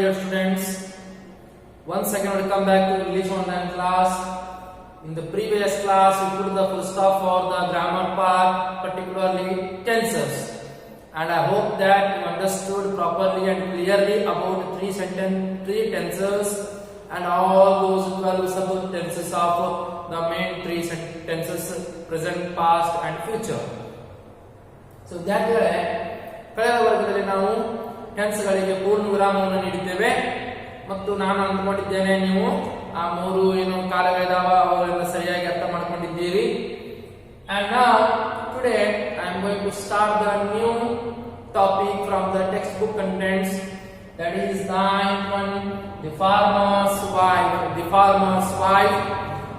dear students. Once again, welcome back to English online class. In the previous class, we put the full stop for the grammar part, particularly tenses. And I hope that you understood properly and clearly about three tenses and all those 12 sub tenses of the main three tenses: present, past, and future. So that ಕಳೆದ ವರ್ಗದಲ್ಲಿ ನಾವು tense ಗಳಿಗೆ ಪೂರ್ಣ ವಿರಾಮವನ್ನು ನೀಡಿದ್ದೇವೆ ಮತ್ತು ನಾನು ಅಂದುಕೊಂಡಿದ್ದೇನೆ ನೀವು ಆ ಮೂರು ಏನು ಕಾಲಗಳಿದಾವ ಅವುಗಳನ್ನು ಸರಿಯಾಗಿ ಅರ್ಥ ಮಾಡ್ಕೊಂಡಿದ್ದೀರಿ. And now today I am going to start the new topic from the textbook contents, that is the ninth one, the farmer's wife,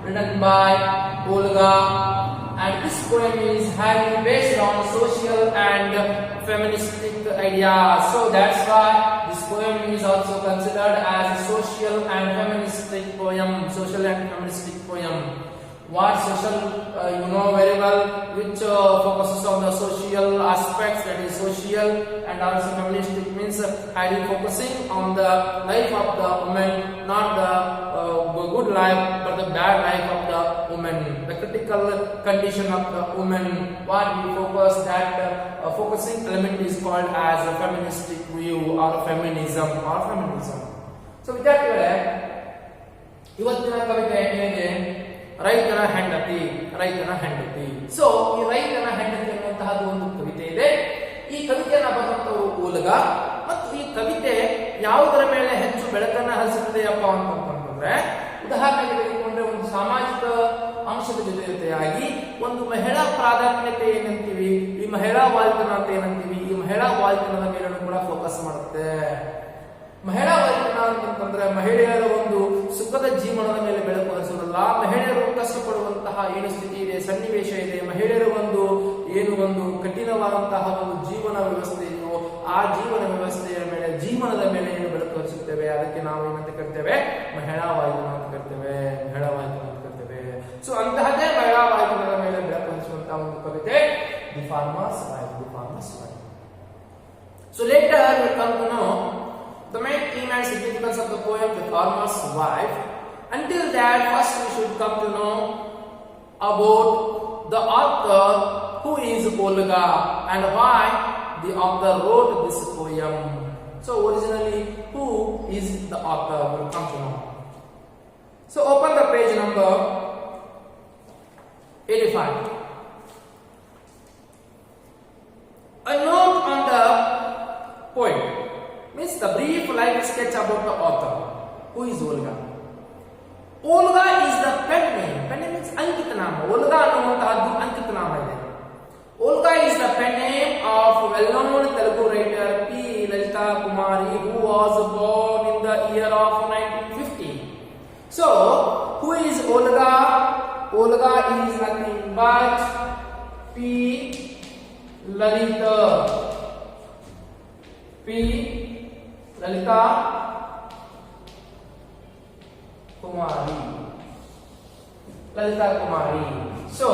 written by Olga. And this poem is highly based on social and feministic ideas. So that's why this poem is also considered as a social and feministic poem. What social, you know very well, which focuses on the social aspects, that is social, and also feministic means highly focusing on the life of the woman, not the good life but the bad life of the woman, the critical condition of the woman. What we focus, that focusing element is called as a feministic view or feminism. So with that ಇವತ್ತಿನ ಕವಿತೆ ಏನಿದೆ, ರೈತನ ಹೆಂಡತಿ. So ಈ ರೈತನ ಹೆಂಡತಿ ಅನ್ನುವಂತಹದ್ದು ಒಂದು ಕವಿತೆ ಇದೆ. ಈ ಕವಿತೆಯನ್ನ ಬರೆದಂತವರು ಓಲ್ಗಾ. ಮತ್ತು ಈ ಕವಿತೆ ಯಾವುದರ ಮೇಲೆ ಹೆಚ್ಚು ಬೆಳಕನ್ನ ಹರಿಸುತ್ತದೆಯಪ್ಪ ಅಂತಂದ್ರೆ, ಉದಾಹರಣೆಗೆ ತೆಗೆದುಕೊಂಡ್ರೆ ಒಂದು ಸಾಮಾಜಿಕ ಅಂಶದ ಜೊತೆಯಾಗಿ ಒಂದು ಮಹಿಳಾ ಪ್ರಾಧಾನ್ಯತೆ ಏನಂತೀವಿ, ಈ ಮಹಿಳಾ ವಾಲ್ತನ ಅಂತ ಏನಂತೀವಿ, ಈ ಮಹಿಳಾ ವಾಲ್ತನದ ಮೇಲೆ ಕೂಡ ಫೋಕಸ್ ಮಾಡುತ್ತೆ. ಮಹಿಳಾ ವಾಲ್ತನ ಅಂತಂದ್ರೆ ಮಹಿಳೆಯರ ಒಂದು ಸುಖದ ಜೀವನದ ಮೇಲೆ ಬೆಳಕು ಹರಿಸುವುದಲ್ಲ, ಮಹಿಳೆಯರು ಕಷ್ಟಪಡುವಂತಹ ಏನು ಸ್ಥಿತಿ ಇದೆ, ಸನ್ನಿವೇಶ ಇದೆ, ಮಹಿಳೆಯರ ಒಂದು ಕಠಿಣವಾದಂತಹ ಒಂದು ಜೀವನ ವ್ಯವಸ್ಥೆ ಇದೆಯೋ ಆ ಜೀವನ ವ್ಯವಸ್ಥೆಯ ಮೇಲೆ, ಜೀವನದ ಮೇಲೆ ಏನು ಬೆಳಕು ಹರಿಸುತ್ತೇವೆ, ಅದಕ್ಕೆ ನಾವು ಏನಂತ ಕರಿತೇವೆ, ಮಹಿಳಾ ವಾಲ್ತನ ಅಂತ ಕರಿತೇವೆ. ಸೊ ಅಂತಹದೇ ಮಹಿಳಾ ವಾಲ್ತನದ ಮೇಲೆ ಬೆಳಕು ಹರಿಸುವಂತಹ ಒಂದು ಕವಿತೆ the farmers wife. So later we come to know the main theme and significance of the poem The Farmer's Wife. Until that, first we should come to know about the author, who is Olga, and why the author wrote this poem. So originally, who is the author? We'll come to know. So open the page number 85. A note on the poem means the brief life sketch about the author. Who is Olga? Olga is the pen name. Pen name means Ankita Nama. Olga ಅನ್ನುವಂತಹದ್ದು Ankita Nama ಇದೆ. Olga is the pen name of well-known Telugu writer P. Lalita Kumari, who was born in the year of 1950. So, who is Olga? Olga is nothing but P. Lalita Kumari. So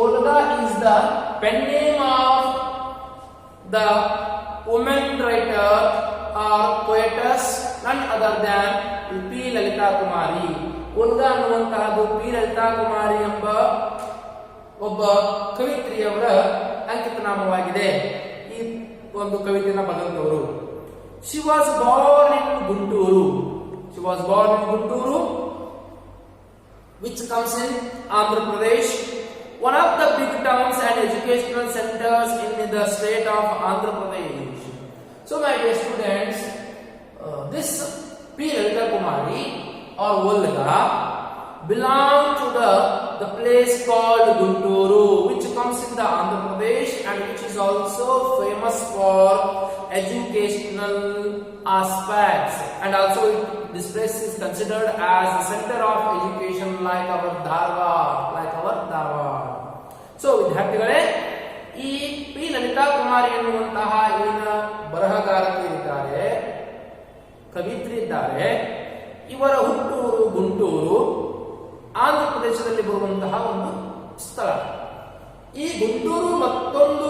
Olga is the pen name of the woman writer or poetess, none other than P. Lalita Kumari. Olga ಅನ್ನುವಂತಹದ್ದು P. Lalita Kumari ಎಂಬ ಒಬ್ಬ ಕವಿತ್ರಿಯವರ ಅಂಕಿತ ನಾಮವಾಗಿದೆ. ಈ ಒಂದು ಕವಿತೆಯನ್ನು ಬರೆದಂತವರು. She was born in Guntur, which comes in Andhra Pradesh, one of the big towns and educational centers in the state of Andhra Pradesh. So my dear students, this P. Lalita Kumari or Olga belonged to the place called Guntur, which comes in the Andhra Pradesh and which is also famous for educational aspects, and also this place is considered as the center of education like our Dharwad. So ವಿದ್ಯಾರ್ಥಿಗಳೇ, ಈ P Lalitha ಕುಮಾರಿ ಎನ್ನುವಂತಹ ಇಲ್ಲಿನ ಬರಹಗಾರರು ಇದ್ದಾರೆ, ಕವಿತ್ರಿ ಇದ್ದಾರೆ. ಇವರ ಹುಟ್ಟೂರು ಗುಂಟೂರು, ಆಂಧ್ರ ಪ್ರದೇಶದಲ್ಲಿ ಬರುವಂತಹ ಒಂದು ಸ್ಥಳ. ಈ ಗುಂಟೂರು ಮತ್ತೊಂದು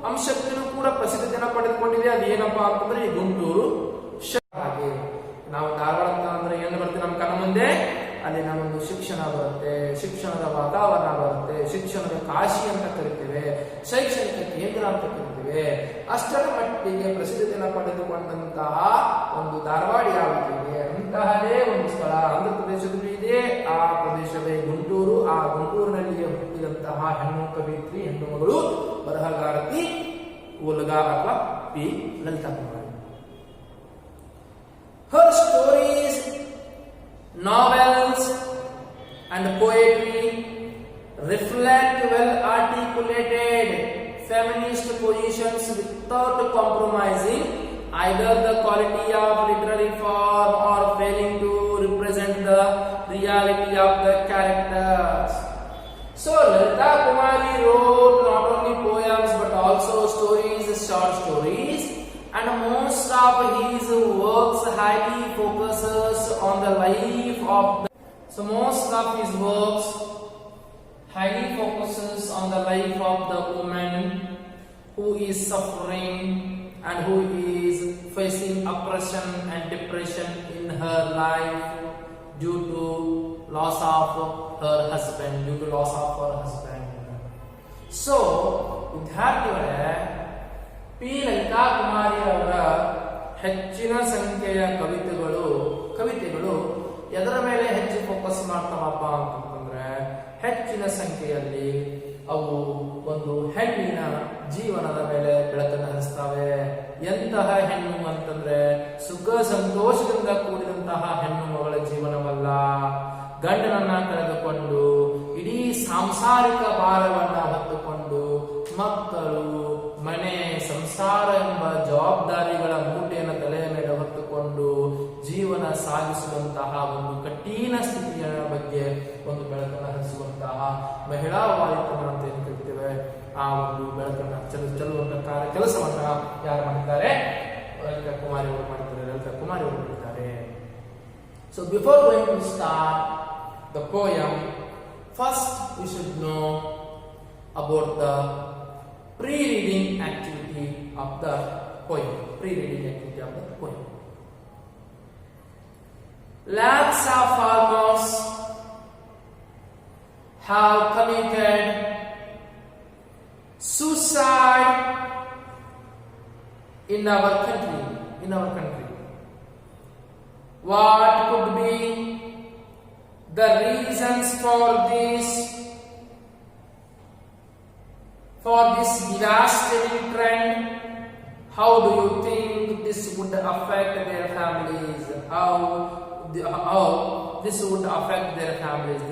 ಅಂಶಕ್ಕೂ ಕೂಡ ಪ್ರಸಿದ್ಧಿಯನ್ನು ಪಡೆದುಕೊಂಡಿದೆ. ಅದೇನಪ್ಪಾ ಅಂತಂದ್ರೆ ಈ ಗುಂಟೂರು ಶಹರ. ನಾವು ಧಾರವಾಡ ಅಂದ್ರೆ ಏನು ಬರುತ್ತೆ ನಮ್ಮ ಕಣ್ಣ ಮುಂದೆ? ಅಲ್ಲಿ ನಮ್ಮೊಂದು ಶಿಕ್ಷಣ ಬರುತ್ತೆ, ಶಿಕ್ಷಣದ ವಾತಾವರಣ ಬರುತ್ತೆ, ಶಿಕ್ಷಣದ ಕಾಶಿ ಅಂತ ಕರಿತೇವೆ, ಶೈಕ್ಷಣಿಕ ಕೇಂದ್ರ ಅಂತ ಕರಿತೇವೆ. ಅಷ್ಟರ ಮಟ್ಟಿಗೆ ಪ್ರಸಿದ್ಧತೆಯನ್ನು ಪಡೆದುಕೊಂಡಂತಹ ಒಂದು ಧಾರವಾಡ ಯಾವಿದೆ ಅಂತಹದೇ ಒಂದು ಸ್ಥಳ ಆಂಧ್ರ ಪ್ರದೇಶದಲ್ಲಿ ಇದೆ. ಆ ಪ್ರದೇಶವೇ ಗುಂಟೂರು. ಆ ಗುಂಟೂರಿನಲ್ಲಿಯೇ ಹುಟ್ಟಿದಂತಹ ಹೆಣ್ಣು ಕವಿತ್ರಿ, ಹೆಣ್ಣು ಮಗಳು, ಬರಹಗಾರತಿ ಓಲಗ ಅಥವಾ P Lalitha Kumari. Her stories, novels and poetry reflect well-articulated feminist positions without compromising either the quality of literary form or failing to represent the reality of the characters. So Lalita Kumari wrote not only poems but also stories, short stories, and most of his works highly focuses on the life of the woman who is suffering and who is facing oppression and depression in her life due to loss of her husband. So ವಿದ್ಯಾರ್ಥಿಗಳೇ, P Lalitha ಕುಮಾರಿ ಅವರ ಹೆಚ್ಚಿನ ಸಂಖ್ಯೆಯ ಕವಿತೆಗಳು ಎದರ ಮೇಲೆ ಹೆಚ್ಚು focus ಮಾಡ್ತಾವಪ್ಪ ಅಂತಂದ್ರೆ, ಹೆಚ್ಚಿನ ಸಂಖ್ಯೆಯಲ್ಲಿ ಅವು ಒಂದು ಹೆಣ್ಣಿನ ಜೀವನದ ಮೇಲೆ ಬೆಳಕನ್ನು ಹರಿಸ್ತವೆ. ಎಂತಹ ಹೆಣ್ಣು ಅಂತಂದ್ರೆ ಸುಖ ಸಂತೋಷದಿಂದ ಕೂಡಿದಂತಹ ಹೆಣ್ಣು ಮಗಳ ಜೀವನವಲ್ಲ, ಗಂಡನನ್ನ ಕಳೆದುಕೊಂಡು ಇಡೀ ಸಾಂಸಾರಿಕ ಭಾರವನ್ನ ಹೊತ್ತುಕೊಂಡು ಮಕ್ಕಳು, ಮನೆ, ಸಂಸಾರ ಎಂಬ ಜವಾಬ್ದಾರಿಗಳ ಮೂಟೆಯನ್ನು ತಲೆಯ ಮೇಲೆ ಹೊತ್ತುಕೊಂಡು ಜೀವನ ಸಾಗಿಸುವಂತಹ ಒಂದು ಕಠಿಣ ಸ್ಥಿತಿಯ ಬಗ್ಗೆ ಒಂದು ಬೆಳಕನ್ನು ಹರಿಸುವಂತಹ ಮಹಿಳಾ ವಾಲಿತನ ಅಂತ ಏನು ಕರಿತೇವೆ, ಆ ಒಂದು ಬೆಳಕನ್ನು ಚೆಲ್ಲುವಂತಹ ಕೆಲಸವನ್ನ ಯಾರು ಮಾಡಿದ್ದಾರೆ? ಲಲಿತಾ ಕುಮಾರಿ ಅವರು ಮಾಡಿದ್ದಾರೆ. So before going to start the poem, first we should know about the pre-reading activity of the poem. Lakhs of farmers have committed suicide in our country. What could be the reasons for this devastating trend? How do you think this would affect their families? How this would affect their families?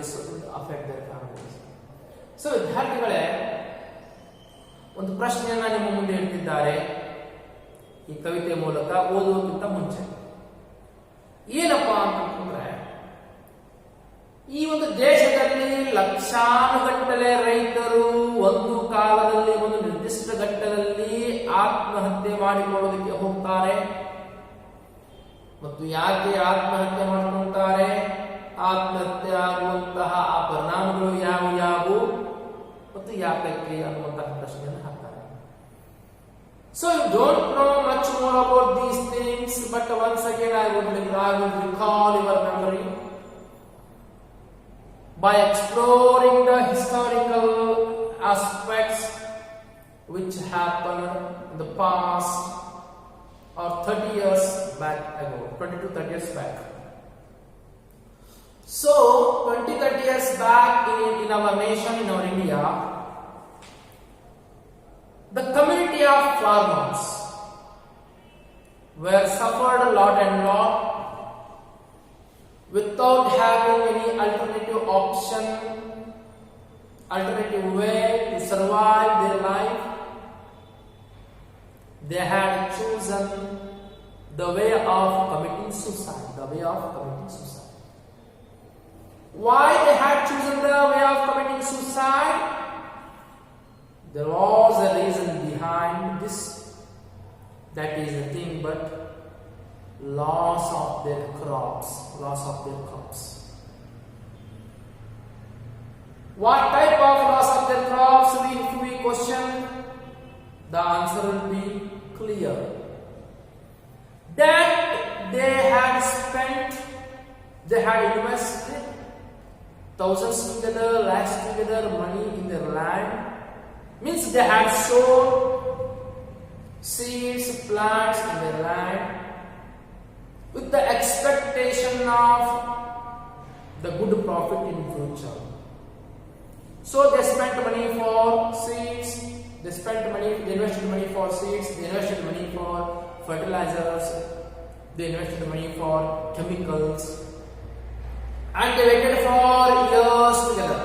So ವಿದ್ಯಾರ್ಥಿಗಳೇ, ಒಂದು ಪ್ರಶ್ನೆಯನ್ನ ನಿಮ್ಮ ಮುಂದೆ ಇಟ್ಟಿದ್ದಾರೆ ಈ ಕವಿತೆ ಮೂಲಕ ಓದುವುದಕ್ಕಿಂತ ಮುಂಚೆ. ಏನಪ್ಪಾ ಅಂತಂದ್ರೆ, ಈ ಒಂದು ದೇಶದಲ್ಲಿ ಲಕ್ಷಾನುಗಟ್ಟಲೆ ರೈತರು ಒಂದು ಕಾಲದಲ್ಲಿ, ಒಂದು ನಿರ್ದಿಷ್ಟ ಘಟ್ಟದಲ್ಲಿ ಆತ್ಮಹತ್ಯೆ ಮಾಡಿಕೊಳ್ಳೋದಕ್ಕೆ ಹೋಗ್ತಾರೆ. ಮತ್ತು ಯಾಕೆ ಆತ್ಮಹತ್ಯೆ ಮಾಡಿಕೊಳ್ತಾರೆ, ಆತ್ಮಹತ್ಯೆ ಆಗುವಂತಹ ಆ ಪರಿಣಾಮಗಳು ಯಾವುವು ಮತ್ತು ಯಾಕೆ ಅನ್ನುವಂತಹ ಪ್ರಶ್ನೆಯನ್ನು ಹಾಕ್ತಾರೆ. So you don't know much more about these things, but once again I will recall your memory by exploring the historical aspects which happened in the past or 30 years back ago, 20 to 30 years back. So 20-30 years back in our nation, in our India, the community of farmers were suffered a lot without having any alternative way to survive their life. They had chosen the way of committing suicide. Why they had chosen the way of committing suicide? There was a reason behind this. That is the thing, but loss of their crops. What type of loss of their crops? If we question, the answer will be clear. That they had spent They had invested thousands together, lakhs together, money in their land. Means they had sown seeds, plants in their land with the expectation of the good profit in future. So they spent money for seeds, they invested money for seeds, they invested money for fertilizers, they invested money for chemicals, and they waited for years together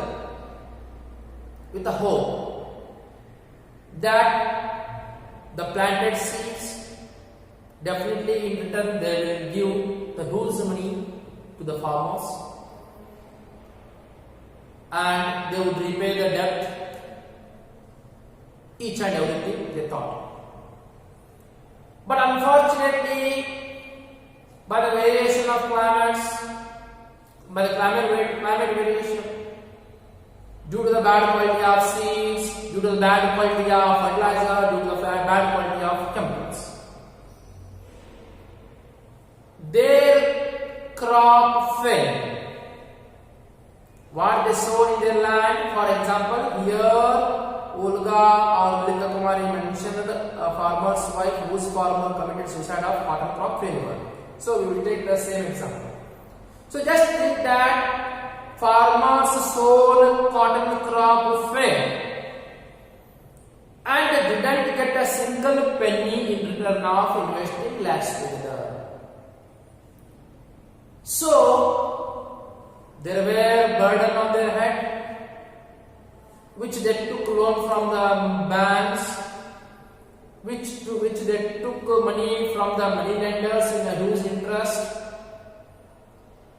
with the hope that the planted seeds definitely in return they will give the huge money to the farmers and they would repay the debt, each and everything they thought. But unfortunately, by the variation of climates, by the climate variation, due to the bad quality of seeds, due to the bad quality of fertilizer, due to the bad quality of chemicals, their crop failed. What they sown in their land, for example, here Olga or Lika Kumari mentioned a farmer's wife whose farmer committed suicide of cotton crop failure. So we will take the same example. So just think that farmers sown cotton crop failed and they didn't get a single penny in return of investing lakhs together. So there were burden on their head, which they took loan from the banks, which they took money from the money lenders in a huge interest,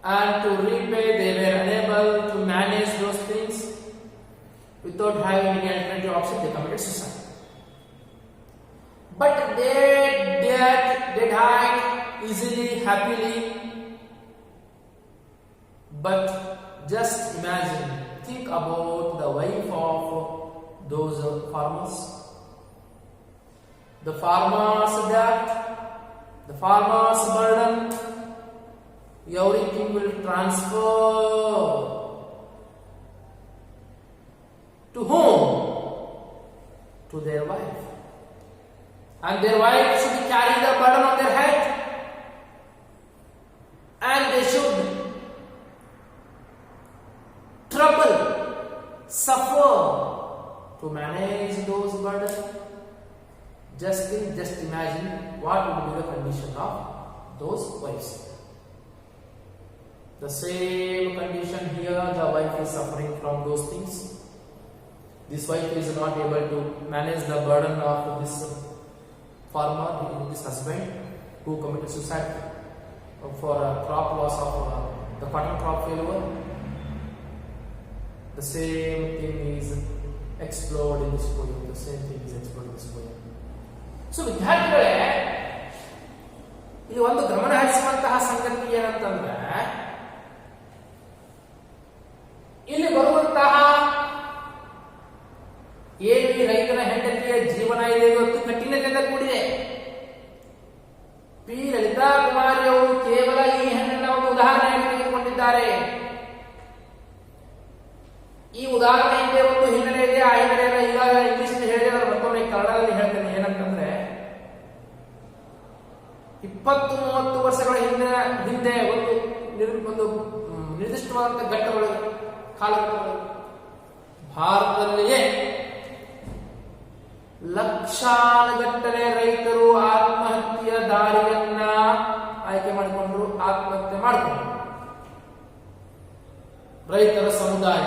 and to repay they were unable to manage those things. Without having any alternative option, they committed suicide. But they died easily, happily. But just imagine, think about the wife of those farmers. The farmer's debt, the farmer's burden, everything will transfer to whom? To their wife. And their wife should carry the burden on their head. And they should trouble, suffer to manage those burdens. Just think, just imagine what would be the condition of those wives. The same condition here, the wife is suffering from those things. This wife is not able to manage the burden of this farmer, this husband who committed suicide for a crop loss of the cotton crop failure. The same thing is explored in this poem. The same thing is explored in this poem. So, ವಿದ್ಯಾರ್ಥಿಗಳೇ, ಇಲ್ಲಿ ಒಂದು ಗಮನ ಹರಿಸುವಂತಹ ಸಂಗತಿ ಏನಂತಂದ್ರೆ, ಇಲ್ಲಿ ಬರುವಂತಹ ಏನು ಈ ರೈತನ ಹೆಂಡತಿಯ ಜೀವನ ಇದೆ ಇವತ್ತು ಕಠಿಣತೆಯಿಂದ ಕೂಡಿದೆ. ಪಿ ಲಲಿತಾ ಕುಮಾರಿ ಅವರು ಕೇವಲ ಈ ಹೆಣ್ಣನ್ನ ಒಂದು ಉದಾಹರಣೆಯನ್ನು ತೆಗೆದುಕೊಂಡಿದ್ದಾರೆ. ಈ ಉದಾಹರಣೆ ಹಿಂದೆ ಒಂದು ಹಿನ್ನೆಲೆ ಇದೆ. ಆ ಹಿನ್ನೆಲೆಯನ್ನು ಈಗಾಗಲೇ ಇಂಗ್ಲಿಷ್ ಹೇಳಿದ್ರೆ ಮತ್ತೊಮ್ಮೆ ಕನ್ನಡದಲ್ಲಿ ಹೇಳ್ತೇನೆ. ಏನಂತಂದ್ರೆ, 20-30 ವರ್ಷಗಳ ಹಿಂದೆ ಒಂದು ನಿರ್ದಿಷ್ಟವಾದಂತಹ ಘಟ್ಟಗಳು ಕಾಲಘಟ್ಟಗಳು ಭಾರತದಲ್ಲಿಯೇ ಲಕ್ಷಾನುಗಟ್ಟಲೆ ರೈತರು ಆತ್ಮಹತ್ಯೆಯ ದಾರಿಯನ್ನ ಆಯ್ಕೆ ಮಾಡಿಕೊಂಡ್ರು, ಆತ್ಮಹತ್ಯೆ ಮಾಡಿಕೊಂಡ್ರು. ರೈತರ ಸಮುದಾಯ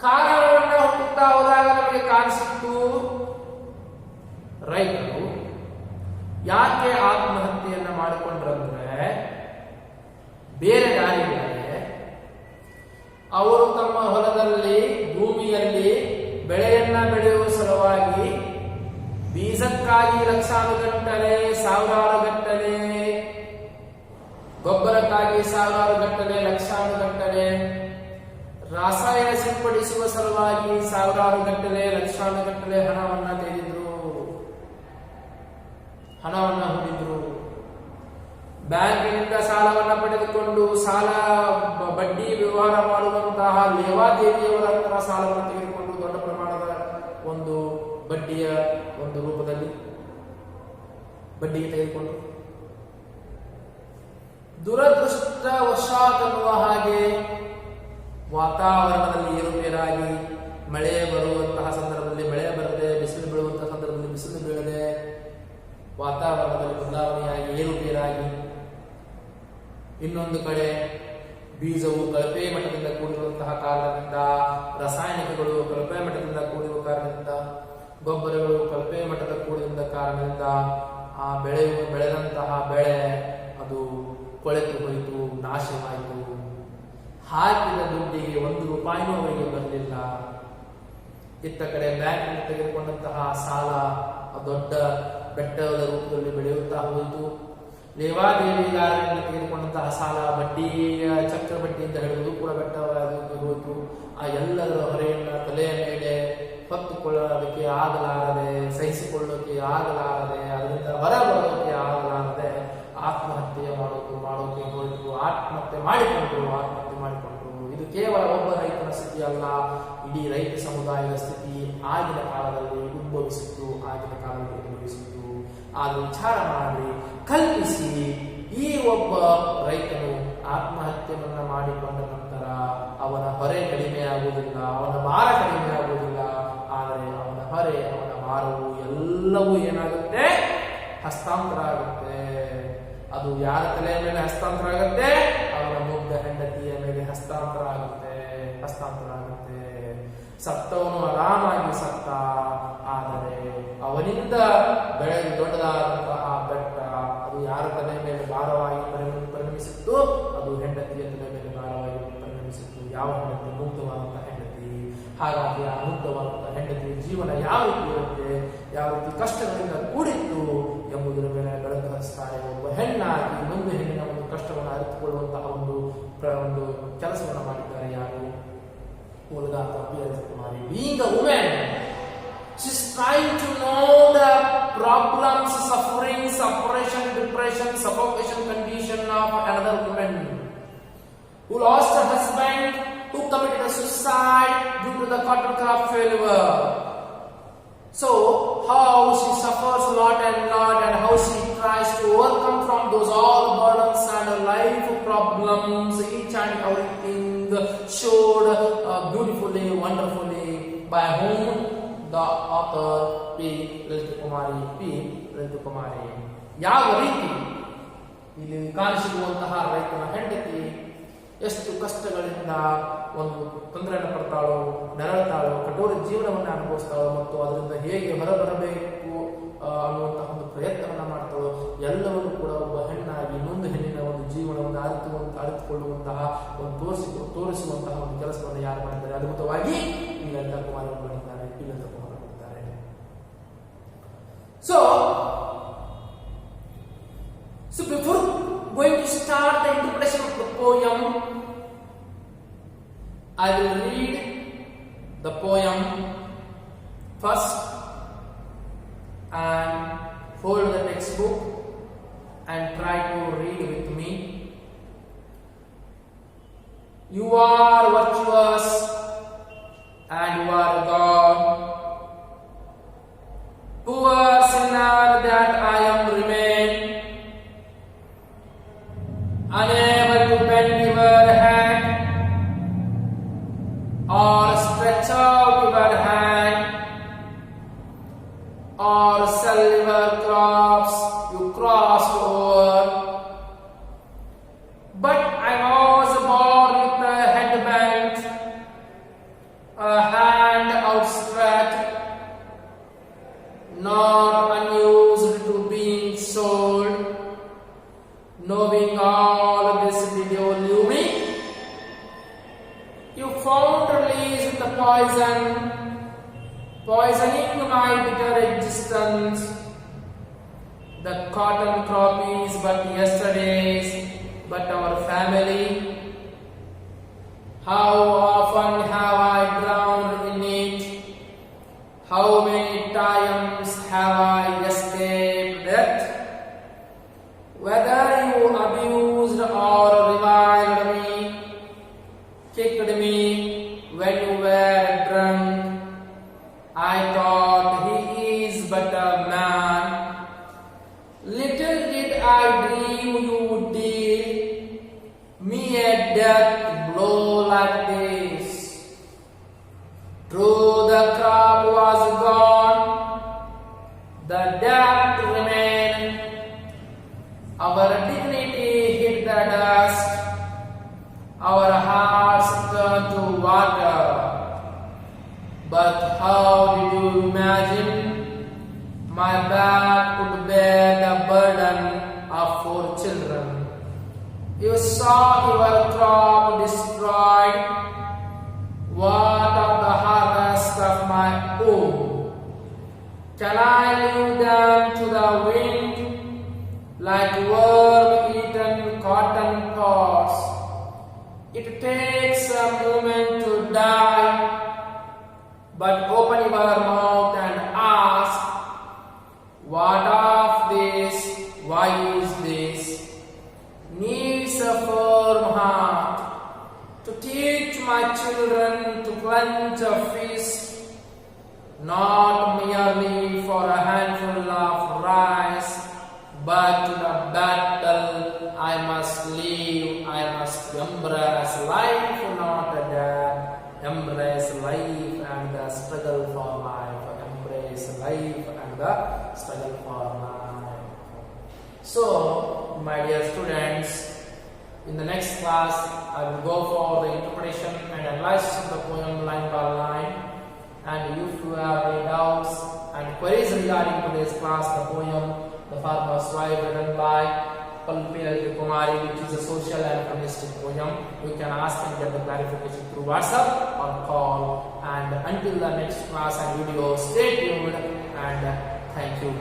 ಕಾರಣವನ್ನು ಹುಟ್ಟುತ್ತಾ ಹೋದಾಗ ನಮಗೆ ಕಾಣಿಸಿತ್ತು, ರೈತರು ಯಾಕೆ ಆತ್ಮಹತ್ಯೆಯನ್ನ ಮಾಡಿಕೊಂಡ್ರಂದ್ರೆ ಬೇರೆ ದಾರಿಗಳಿವೆ. ಅವರು ತಮ್ಮ ಹೊಲದಲ್ಲಿ ಭೂಮಿಯಲ್ಲಿ ಬೆಳೆಯನ್ನ ಬೆಳೆಯುವ ಸಲುವಾಗಿ ಬೀಜಕ್ಕಾಗಿ ಲಕ್ಷಾನುಗಟ್ಟಲೆ, ಸಾವಿರಾರು ಗಟ್ಟಲೆ, ಗೊಬ್ಬರಕ್ಕಾಗಿ ಸಾವಿರಾರು ಗಟ್ಟಲೆ, ಲಕ್ಷಾನುಗಟ್ಟಲೆ, ರಾಸಾಯನ ಸಿಂಪಡಿಸುವ ಸಲುವಾಗಿ ಸಾವಿರಾರು ಗಟ್ಟಲೆ, ಲಕ್ಷಾನುಗಟ್ಟಲೆ ಹಣವನ್ನ ತೆಗೆದಿದ್ರು, ಹಣವನ್ನ ಹೂಡಿದ್ರು. ಬ್ಯಾಂಕಿನಿಂದ ಸಾಲವನ್ನು ಪಡೆದುಕೊಂಡು ಸಾಲ ಬಡ್ಡಿ ವ್ಯವಹಾರ ಮಾಡುವಂತಹ ಲೇವಾದೇವಿಯವರ ಹತ್ರ ಸಾಲವನ್ನು ತೆಗೆದುಕೊಂಡು ದೊಡ್ಡ ಪ್ರಮಾಣದ ಒಂದು ಬಡ್ಡಿಯ ಒಂದು ರೂಪದಲ್ಲಿ ಬಡ್ಡಿಗೆ ತೆಗೆದುಕೊಂಡು ದುರದೃಷ್ಟವಶಾತ್ ಅನ್ನುವ ಹಾಗೆ ವಾತಾವರಣದಲ್ಲಿ ಏರುಪೇರಾಗಿ ಮಳೆ ಬರುವಂತಹ ಸಂದರ್ಭದಲ್ಲಿ ಮಳೆ ಬರದೆ, ಬಿಸಿಲು ಬೀಳುವಂತಹ ಸಂದರ್ಭದಲ್ಲಿ ಬಿಸಿಲು ಬೀಳದೆ, ವಾತಾವರಣದಲ್ಲಿ ಬದಲಾವಣೆಯಾಗಿ ಏರುಪೇರಾಗಿ, ಇನ್ನೊಂದು ಕಡೆ ಬೀಜವು ಕಳಪೆ ಮಟ್ಟದಿಂದ ಕೂಡಿರುವಂತಹ ಕಾರಣದಿಂದ, ರಾಸಾಯನಿಕಗಳು ಕಳಪೆ ಮಟ್ಟದಿಂದ ಕೂಡಿರುವ ಕಾರಣದಿಂದ, ಗೊಬ್ಬರಗಳು ಕಳಪೆ ಮಟ್ಟದ ಕೂಡಿದ ಕಾರಣದಿಂದ ಆ ಬೆಳೆದಂತಹ ಬೆಳೆ ಅದು ಕೊಳೆತು ಹೋಯಿತು, ನಾಶವಾಯಿತು. ಹಾಕಿದ ದುಡ್ಡಿಗೆ 1 ರೂಪಾಯಿನೂ ಅವರಿಗೆ ಬರಲಿಲ್ಲ. ಇತ್ತ ಕಡೆ ಬ್ಯಾಂಕ್ ತೆಗೆದುಕೊಂಡಂತಹ ಸಾಲ ದೊಡ್ಡ ಬೆಟ್ಟದ ರೂಪದಲ್ಲಿ ಬೆಳೆಯುತ್ತಾ ಹೋಯಿತು. ಲೇವಾದೇವಿಗಾರರಿಂದ ತೆಗೆದುಕೊಂಡಂತಹ ಸಾಲ ಬಡ್ಡಿಯ ಚಕ್ರ ಬಡ್ಡಿಯಿಂದ ಹಿಡಿದು ಕೂಡ ಬೆಟ್ಟವಾಗಿ ಹೋಯಿತು. ಆ ಎಲ್ಲರ ಹೊರೆಯನ್ನ ತಲೆಯ ಮೇಲೆ ಹೊತ್ತುಕೊಳ್ಳೋದಕ್ಕೆ ಆಗಲಾರದೆ, ಸಹಿಸಿಕೊಳ್ಳೋಕೆ ಆಗಲಾರದೆ, ಅದರಿಂದ ಹೊರಬರೋದಕ್ಕೆ ಆಗಲಾರದೆ ಆತ್ಮಹತ್ಯೆ ಮಾಡೋಕೆ ಹೋಯಿತು. ಆತ್ಮಹತ್ಯೆ ಮಾಡಿಕೊಂಡ್ರು. ಇದು ಕೇವಲ ಒಬ್ಬ ರೈತನ ಸ್ಥಿತಿ ಅಲ್ಲ, ಇಡೀ ರೈತ ಸಮುದಾಯದ ಸ್ಥಿತಿ ಆಗಿನ ಕಾಲದಲ್ಲಿ ಉದ್ಭವಿಸಿತ್ತು. ಆದ್ರೆ ವಿಚಾರ ಮಾಡಿ ಕಲ್ಪಿಸಿ, ಈ ಒಬ್ಬ ರೈತನು ಆತ್ಮಹತ್ಯೆಯನ್ನ ಮಾಡಿಕೊಂಡ ನಂತರ ಅವನ ಹೊರೆ ಕಡಿಮೆ ಆಗುವುದಿಲ್ಲ, ಅವನ ಭಾರ ಕಡಿಮೆ ಆಗುವುದಿಲ್ಲ. ಆದರೆ ಅವನ ಹೊರೆ, ಅವನ ಭಾರವು ಎಲ್ಲವೂ ಏನಾಗುತ್ತೆ? ಹಸ್ತಾಂತರ ಆಗುತ್ತೆ. ಅದು ಯಾರ ತಲೆಯ ಮೇಲೆ ಹಸ್ತಾಂತರ ಆಗುತ್ತೆ? ಅವನ ಮುಗ್ಧ ಹೆಂಡತಿಯ ಮೇಲೆ ಹಸ್ತಾಂತರ ಆಗುತ್ತೆ. ಸತ್ತವನು ಆರಾಮಾಗಿ ಸತ್ತ, ಆದರೆ ಅವನಿಂದ ಬೆಳೆದು ದೊಡ್ಡದಾದಂತಹ ಬೆಟ್ಟ ಅದು ಯಾರ ತಲೆಯ ಮೇಲೆ ಭಾರವಾಗಿ ಪರಿಣಮಿಸಿತ್ತು? ಅದು ಹೆಂಡತಿಯ ತಲೆಯ ಮೇಲೆ ಭಾರವಾಗಿ ಪರಿಣಮಿಸಿತ್ತು. ಯಾವ ಹೆಂಡತಿ? ಮುಗ್ಧವಾದಂತಹ ಹೆಂಡತಿ. ಹಾಗಾಗಿ ಆ ಮುಗ್ಧವಾದಂತಹ ಹೆಂಡತಿಯ ಜೀವನ ಯಾವ ರೀತಿ ಇರುತ್ತೆ, ಯಾವ ರೀತಿ ಕಷ್ಟಗಳಿಂದ ಕೂಡಿತ್ತು ಎಂಬುದರ ಮೇಲೆ ಬೆಳಕು ಹರಿಸ್ತಾರೆ. ಒಬ್ಬ ಹೆಣ್ಣಾಗಿ ಇನ್ನೊಂದು ಹೆಣ್ಣಿನ ಒಂದು ಕಷ್ಟವನ್ನು ಅರಿತುಕೊಳ್ಳುವಂತಹ ಒಂದು ಕೆಲಸವನ್ನು ಮಾಡಿದ್ದಾರೆ. ಯಾರು? ಮೂಲದಾತ ಕುಮಾರಿ. Being a woman, she's trying to know the problems, suffering, separation, depression, suffocation condition of another woman who lost her husband, who committed suicide due to the cotton crop failure. So how she suffers a lot and how she tries to overcome from those all burdens and life problems, each and everything showed beautifully, wonderfully by whom? The author P. ಲಲಿತ ಕುಮಾರಿ. ಯಾವ ರೀತಿ ಇಲ್ಲಿ ಕಾಣಿಸಿರುವಂತಹ ರೈತನ ಹೆಂಡತಿ ಎಷ್ಟು ಕಷ್ಟಗಳಿಂದ ಒಂದು ತೊಂದರೆಯನ್ನು ಪಡ್ತಾಳೋ, ನರಳ್ತಾಳೋ, ಕಠೋರ ಜೀವನವನ್ನು ಅನುಭವಿಸ್ತಾಳೋ ಮತ್ತು ಅದರಿಂದ ಹೇಗೆ ಹೊರಬರಬೇಕು ಅನ್ನುವಂತಹ ಒಂದು ಪ್ರಯತ್ನವನ್ನು ಮಾಡ್ತಾಳೋ, ಎಲ್ಲವನ್ನು ಕೂಡ ಒಬ್ಬ ಹೆಣ್ಣಾಗಿ ಇನ್ನೊಂದು ಹೆಣ್ಣಿನ ಒಂದು ಜೀವನವನ್ನು ಅರಿತುಕೊಳ್ಳುವಂತಹ ಒಂದು ತೋರಿಸುವಂತಹ ಒಂದು ಕೆಲಸವನ್ನು ಯಾರು ಮಾಡಿದ್ದಾರೆ? ಅದ್ಭುತವಾಗಿ ಈ ಲಲಿತಾ ಕುಮಾರ್ ಮಾಡಿದ್ದಾರೆ. So before going to start the interpretation of the poem, I will read the poem first and hold the textbook and try to read with me. You are virtuous and you are God. Poor sinner that I am remain, unable to bend your hand or stretch out your hand or sell your crops you crossed over. But I was born with a head bent, a hand outstretched, not unused to being sold. Knowing all this, did you leave me? You found release in the poison, poisoning my bitter existence. The cotton crop is but yesterday's, but our family. How often have I drowned in it? How many times have I escaped death? Whether you the crop was gone, the debt remained. Our dignity hit the dust, our hearts turned to water. But how did you imagine my back would bear the burden of 4 children? You saw your crop destroyed. What of the harvest of my own? Can I leave them to the wind like worm-eaten cotton pods? It takes a moment to die, but open your mouth and ask, what of this? Why is this? Needs a firm heart to teach my children to clench a fist, not merely for a handful of rice, but to the battle I must live. I must embrace life, not death. Embrace life and the struggle for life. Embrace life and the struggle for life. So, my dear students, in the next class, I will go for the interpretation and analysis of the poem line by line. And if you have any doubts and queries regarding today's class, the poem The Farmer's Wife, written by Palpil Kumari, which is a social and feminist poem, you can ask and get the clarification through WhatsApp or call. And until the next class and video, stay tuned and thank you.